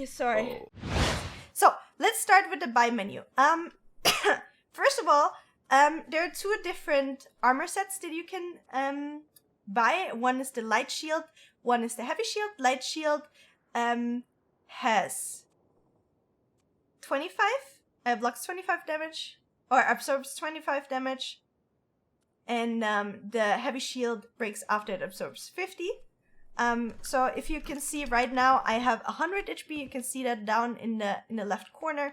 Sorry. Oh. So let's start with the buy menu. First of all, there are two different armor sets that you can buy. One is the light shield, one is the heavy shield. Light shield has 25, blocks 25 damage, or absorbs 25 damage. And the heavy shield breaks after it absorbs 50. So if you can see right now, I have 100 HP. You can see that down in the left corner.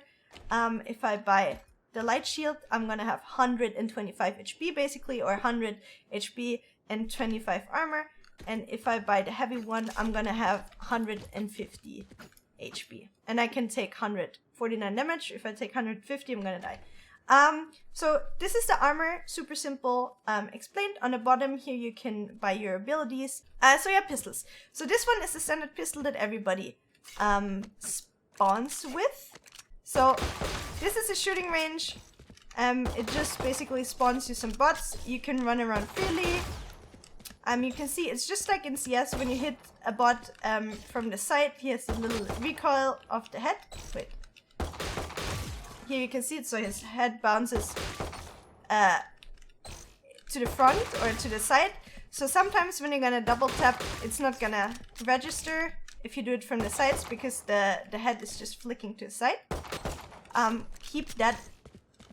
If I buy the light shield, I'm gonna have 125 HP basically, or 100 HP and 25 armor. And if I buy the heavy one, I'm gonna have 150 HP. And I can take 149 damage. If I take 150, I'm gonna die. So this is the armor, super simple, explained. On the bottom here you can buy your abilities. So yeah, pistols. So this one is the standard pistol that everybody spawns with. So this is a shooting range. It just basically spawns you some bots. You can run around freely. You can see it's just like in CS when you hit a bot from the side. He has a little recoil of the head. Wait. Here you can see it, so his head bounces to the front or to the side. So sometimes when you're gonna double tap, it's not gonna register if you do it from the sides because the head is just flicking to the side. Keep that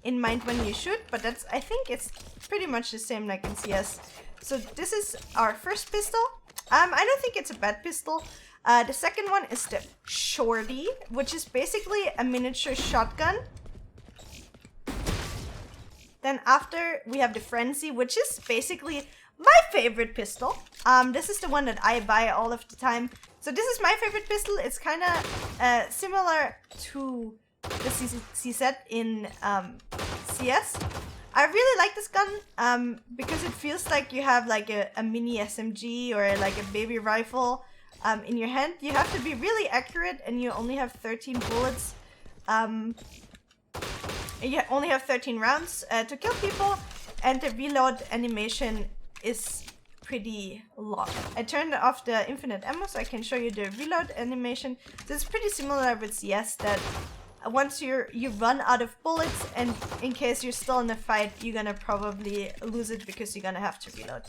in mind when you shoot, but I think it's pretty much the same like in CS. So this is our first pistol. I don't think it's a bad pistol. The second one is the Shorty, which is basically a miniature shotgun. Then after we have the Frenzy, which is basically my favorite pistol. This is the one that I buy all of the time. So this is my favorite pistol. It's kind of similar to the CZ in CS. I really like this gun because it feels like you have like a mini SMG or like a baby rifle in your hand. You have to be really accurate and you only have 13 bullets. You only have 13 rounds to kill people, and the reload animation is pretty long. I turned off the infinite ammo so I can show you the reload animation. So it's pretty similar with CS that once you run out of bullets, and in case you're still in a fight, you're gonna probably lose it because you're gonna have to reload.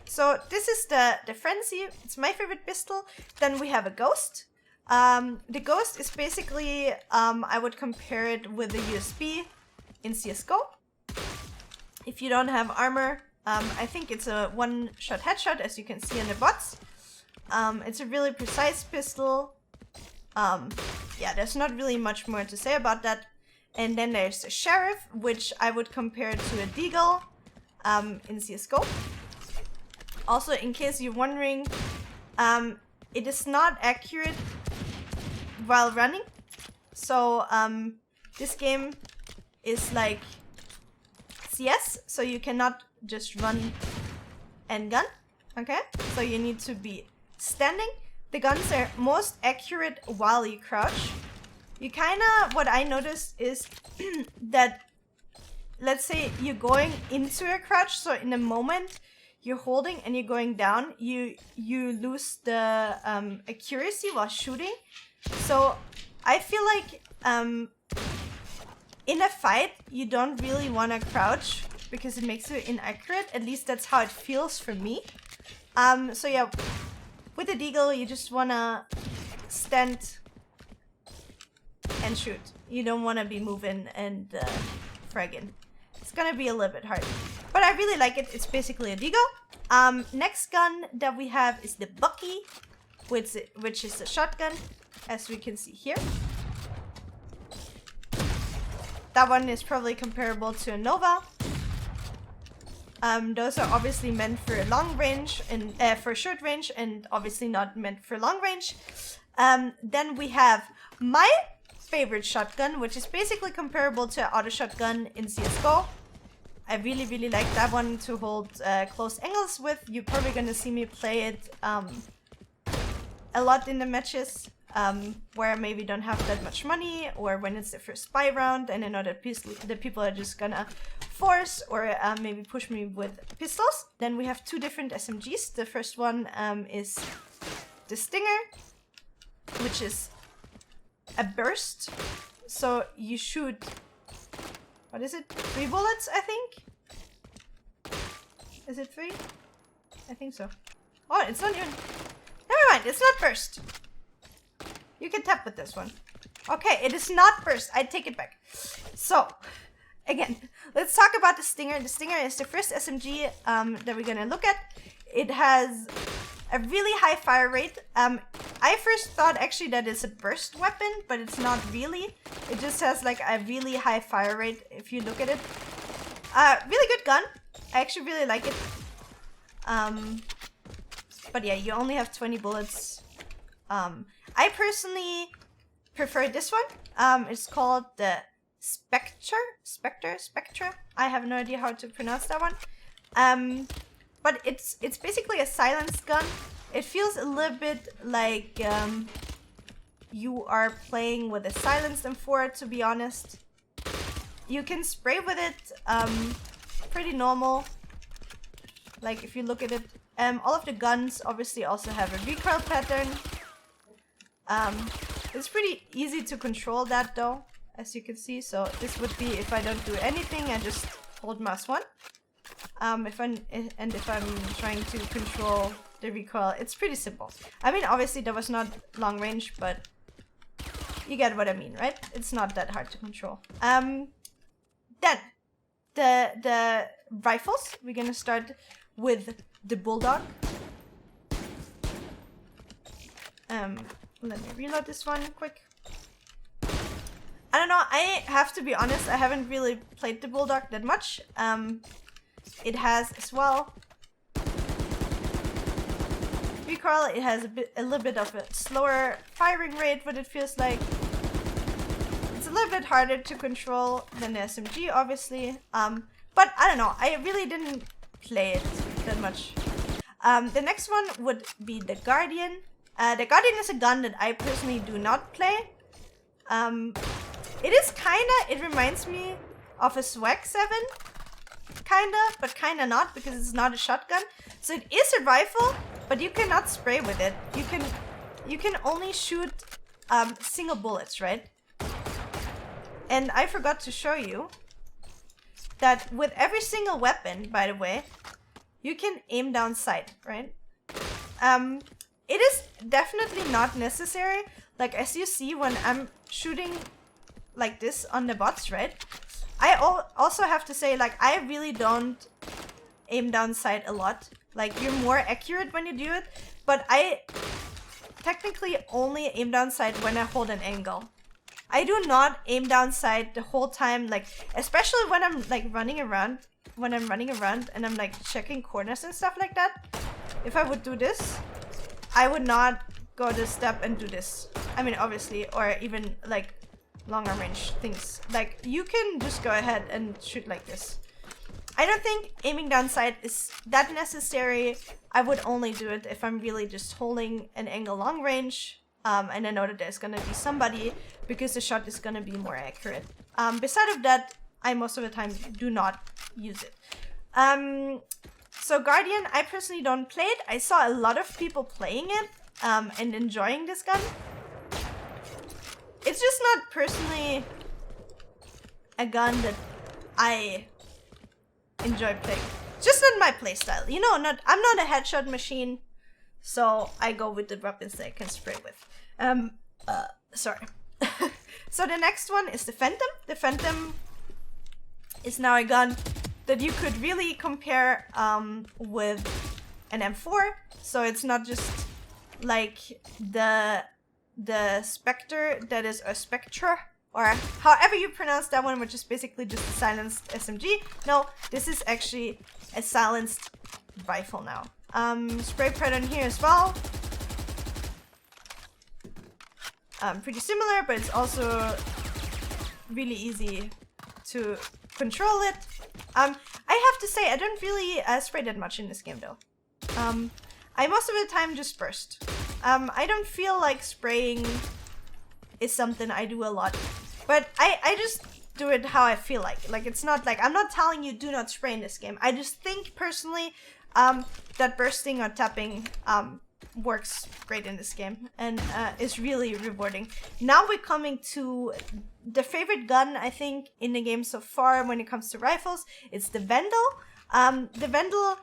So this is the Frenzy. It's my favorite pistol. Then we have a Ghost. The Ghost is basically, I would compare it with the USB in CSGO. If you don't have armor, I think it's a one-shot headshot, as you can see in the bots. It's a really precise pistol. Yeah, there's not really much more to say about that. And then there's the Sheriff, which I would compare to a Deagle in CSGO. Also, in case you're wondering, it is not accurate while running. So this game is like CS, so you cannot just run and gun. Okay, so you need to be standing. The guns are most accurate while you crouch. You what I noticed is that, let's say you're going into a crouch, so in a moment you're holding and you're going down, you lose the accuracy while shooting. So I feel like in a fight you don't really want to crouch because it makes you inaccurate. At least that's how it feels for me. So yeah, with the Deagle you just want to stand and shoot. You don't want to be moving and fragging. It's gonna be a little bit hard, but I really like it. It's basically a Deagle. Next gun that we have is the Bucky, which is a shotgun, as we can see here. That one is probably comparable to a Nova. Those are obviously meant for long range and for short range, and obviously not meant for long range. Then we have my favorite shotgun, which is basically comparable to an auto shotgun in CSGO. I really, really like that one to hold close angles with. You're probably gonna see me play it a lot in the matches where I maybe don't have that much money, or when it's the first buy round and I know that the people are just gonna force or maybe push me with pistols. Then we have two different SMGs. The first one is the Stinger, which is a burst. So you shoot, what is it? 3 bullets, I think? Is it 3? I think so. Oh, it's not even... Never mind, it's not burst. You can tap with this one. Okay, it is not burst. I take it back. So, again, let's talk about the Stinger. The Stinger is the first SMG that we're gonna look at. It has a really high fire rate. I first thought actually that it's a burst weapon, but it's not really. It just has like a really high fire rate if you look at it. Really good gun. I actually really like it. But yeah, you only have 20 bullets. I personally prefer this one. It's called the Spectre. I have no idea how to pronounce that one. But it's basically a silenced gun. It feels a little bit like you are playing with a silenced M4, to be honest. You can spray with it, pretty normal. Like if you look at it, all of the guns obviously also have a recoil pattern. It's pretty easy to control that though, as you can see. So this would be if I don't do anything, I just hold mouse 1. If I'm trying to control the recoil, it's pretty simple. I mean, obviously that was not long range, but you get what I mean, right? It's not that hard to control. Then the rifles. We're gonna start with the Bulldog. Let me reload this one quick. I don't know, I have to be honest, I haven't really played the Bulldog that much. It has as well recoil, it has a little bit of a slower firing rate, what it feels like. It's a little bit harder to control than the SMG, obviously. But I don't know, I really didn't play it that much. The next one would be the Guardian. The Guardian is a gun that I personally do not play. It reminds me of a Swag 7, kinda, but kinda not, because it's not a shotgun. So it is a rifle, but you cannot spray with it. You can only shoot single bullets, right? And I forgot to show you that with every single weapon, by the way, you can aim down sight, right? It is definitely not necessary. Like as you see when I'm shooting like this on the bots, right? I also have to say, like, I really don't aim down sight a lot. Like, you're more accurate when you do it, but I technically only aim down sight when I hold an angle. I do not aim down sight the whole time, like, especially when I'm like running around and I'm like checking corners and stuff like that. If I would do this, I would not go this step and do this. I mean, obviously, or even like longer range things. Like, you can just go ahead and shoot like this. I don't think aiming down sight is that necessary. I would only do it if I'm really just holding an angle long range, and I know that there's gonna be somebody, because the shot is gonna be more accurate. Beside of that, I most of the time do not use it. So Guardian, I personally don't play it. I saw a lot of people playing it and enjoying this gun. It's just not personally a gun that I enjoy playing. It's just not my playstyle. You know, I'm not a headshot machine, so I go with the weapons that I can spray with. Sorry. So the next one is the Phantom. The Phantom is now a gun that you could really compare with an M4. So it's not just like the Spectre that is a Spectre, or however you pronounce that one, which is basically just a silenced SMG. No, this is actually a silenced rifle now. Spray pattern here as well. Pretty similar, but it's also really easy to control it. I have to say, I don't really spray that much in this game though. I most of the time just burst. I don't feel like spraying is something I do a lot, but I just do it how I feel like. Like, it's not like, I'm not telling you do not spray in this game. I just think personally that bursting or tapping works great in this game and is really rewarding. Now we're coming to the favorite gun, I think, in the game so far when it comes to rifles. It's the Vandal. The Vandal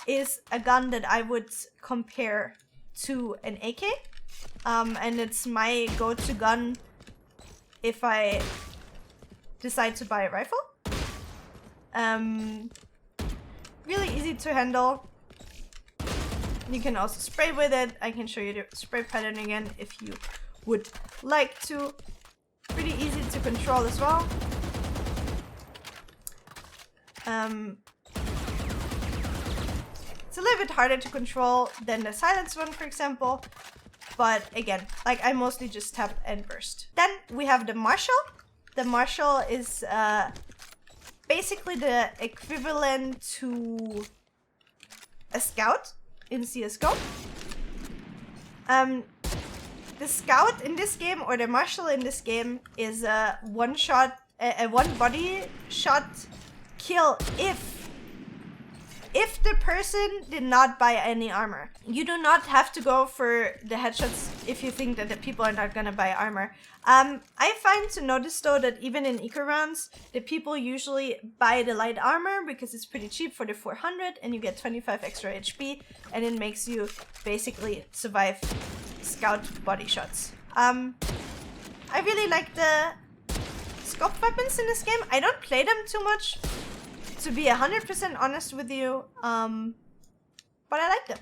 is a gun that I would compare to an AK. And it's my go-to gun if I decide to buy a rifle. Really easy to handle. You can also spray with it. I can show you the spray pattern again if you would like to. Pretty easy to control as well. It's a little bit harder to control than the silence one, for example. But again, like I mostly just tap and burst. Then we have the Marshal. The Marshal is basically the equivalent to a Scout in CSGO. The Scout in this game, or the Marshal in this game, is a one body shot kill if the person did not buy any armor. You do not have to go for the headshots if you think that the people are not gonna buy armor. I find to notice though that even in eco rounds, the people usually buy the light armor because it's pretty cheap for the 400 and you get 25 extra HP and it makes you basically survive Scout body shots. I really like the scope weapons in this game. I don't play them too much, to be 100% honest with you, but I like them.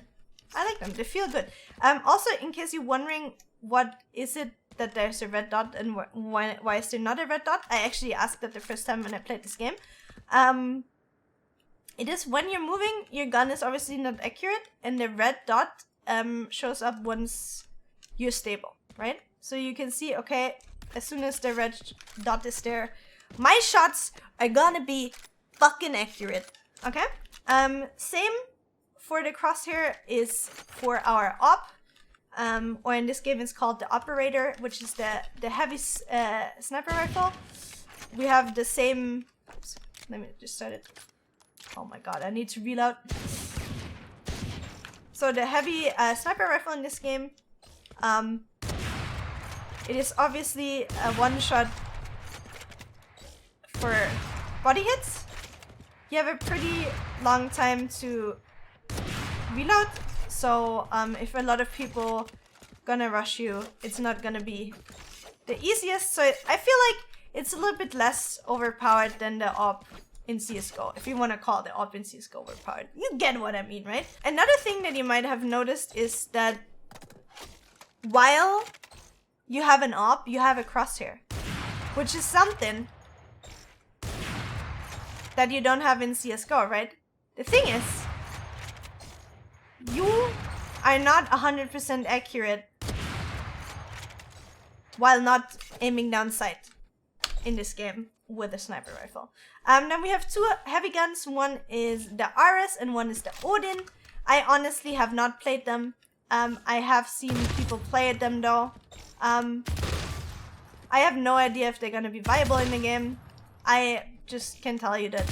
I like them. They feel good. Also, in case you're wondering what is it that there's a red dot and why is there not a red dot, I actually asked that the first time when I played this game. It is when you're moving, your gun is obviously not accurate, and the red dot shows up once you're stable, right? So you can see, okay, as soon as the red dot is there, my shots are gonna be fucking accurate, okay? Same for the crosshair is for our op, or in this game it's called the operator, which is the heavy sniper rifle. We have the same, oops, let me just start it. Oh my god, I need to reload. So the heavy sniper rifle in this game, it is obviously a one shot for body hits. You have a pretty long time to reload, so if a lot of people gonna rush you, it's not gonna be the easiest. So I feel like it's a little bit less overpowered than the op in CSGO, if you want to call the op in CSGO overpowered. You get what I mean, right? Another thing that you might have noticed is that while you have an op, you have a crosshair, which is something that you don't have in CSGO, right? The thing is, you are not 100% accurate while not aiming down sight in this game with a sniper rifle. Then we have two heavy guns. One is the RS and one is the Odin. I honestly have not played them. I have seen people play them though. I have no idea if they're gonna be viable in the game. I just can tell you that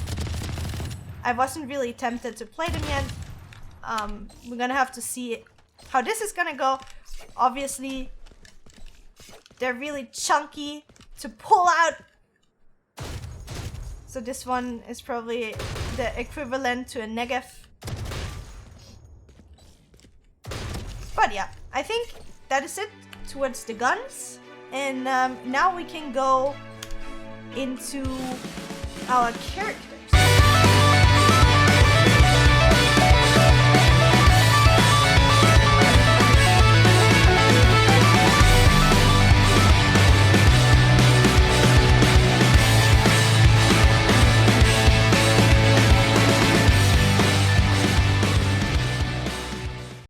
I wasn't really tempted to play them yet. We're gonna have to see how this is gonna go. Obviously, they're really chunky to pull out. So this one is probably the equivalent to a Negev. But yeah, I think that is it towards the guns. And now we can go into our character.